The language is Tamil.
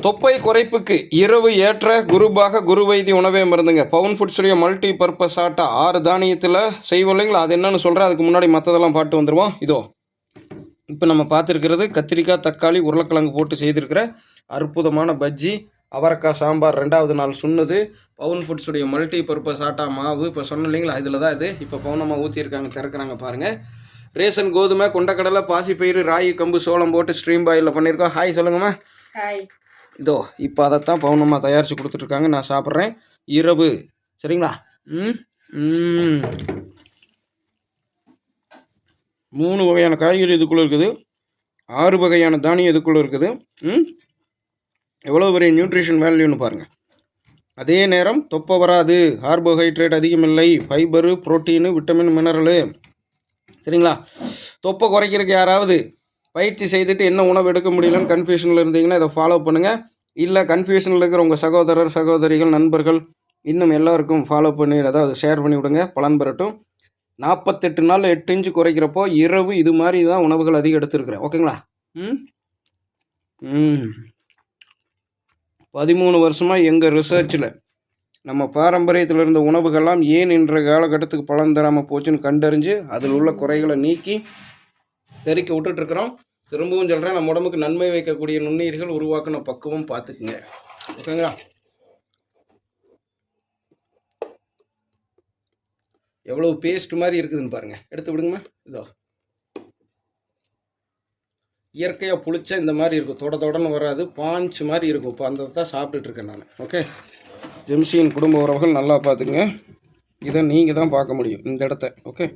தொப்பை குறைப்புக்கு இரவு ஏற்ற குருபாக குருவைத்தி உணவே மருந்துங்க. பவுன் ஃபுட்ஸுடைய மல்டி பர்பஸ் ஆட்டா 6 தானியத்தில் செய்வோம் இல்லைங்களா? அது என்னன்னு சொல்கிறேன். அதுக்கு முன்னாடி மற்றதெல்லாம் பாட்டு வந்துடுவோம். இதோ இப்போ நம்ம பார்த்துருக்கிறது கத்திரிக்காய், தக்காளி, உருளைக்கிழங்கு போட்டு செய்திருக்கிற அற்புதமான பஜ்ஜி, அவரைக்காய் சாம்பார் 2வது நாள் சொன்னது. பவுன் ஃபுட்ஸுடைய மல்டி பர்பஸ் ஆட்டா மாவு இப்போ சொன்ன இல்லைங்களா? இதில் தான் இது இப்போ பவுனமாக ஊற்றிருக்காங்க, திறக்கிறாங்க பாருங்கள். ரேஷன் கோதுமை, கொண்டக்கடலை, பாசிப்பயிறு, ராகி, கம்பு, சோளம் போட்டு ஸ்ட்ரீம் பாயில் பண்ணியிருக்கோம். ஹாய் சொல்லுங்கம்மா. ஹாய். இதோ இப்போ அதைத்தான் பவுனம்மா தயாரித்து கொடுத்துட்ருக்காங்க. நான் சாப்பிட்றேன் இரவு. சரிங்களா? 3 வகையான காய்கறி இதுக்குள்ளே இருக்குது, 6 வகையான தானியம் இதுக்குள்ளே இருக்குது. எவ்வளோ பெரிய நியூட்ரிஷன் வேல்யூன்னு பாருங்கள். அதே நேரம் தொப்பை வராது, கார்போஹைட்ரேட் அதிகமில்லை, ஃபைபரு, புரோட்டீனு, விட்டமின், மினரலு. சரிங்களா? தொப்பை குறைக்கிறதுக்கு யாராவது பயிற்சி செய்துட்டு என்ன உணவு எடுக்க முடியலன்னு கன்ஃபியூஷனில் இருந்தீங்கன்னா இதை ஃபாலோ பண்ணுங்கள். இல்லை கன்ஃபியூஷனில் இருக்கிற உங்கள் சகோதரர், சகோதரிகள், நண்பர்கள் இன்னும் எல்லாருக்கும் ஃபாலோ பண்ணி அதாவது ஷேர் பண்ணி விடுங்க, பலன் பெறட்டும். 48 நாளில் 8 இன்ச்சு குறைக்கிறப்போ இரவு இது மாதிரி தான் உணவுகள் அதிகம் எடுத்துருக்குறேன். ஓகேங்களா? 13 வருஷமாக எங்கள் ரிசர்ச்சில் நம்ம பாரம்பரியத்தில் இருந்த உணவுகள்லாம் ஏன் இன்ற காலகட்டத்துக்கு பலன் தராமல் போச்சுன்னு கண்டறிஞ்சு அதில் உள்ள குறைகளை நீக்கி தெறிக்க விட்டுட்ருக்குறோம். திரும்பவும் சொல்கிறேன், நம்ம உடம்புக்கு நன்மை வைக்கக்கூடிய நுண்ணுயிர்கள் உருவாக்கின பக்குவம் பார்த்துக்குங்க. ஓகேங்களா? எவ்வளோ பேஸ்ட் மாதிரி இருக்குதுன்னு பாருங்கள். எடுத்து விடுங்கம்மா. இதோ இயற்கையாக புளிச்சா இந்த மாதிரி இருக்கும், தொடன்னு வராது, பாஞ்சு மாதிரி இருக்கும். இப்போ அந்த தான் சாப்பிட்டுட்ருக்கேன் நான். ஓகே, ஜெம்சியின் குடும்ப உறவுகள் நல்லா பார்த்துக்குங்க. இதை நீங்கள் தான் பார்க்க முடியும் இந்த இடத்த. ஓகே.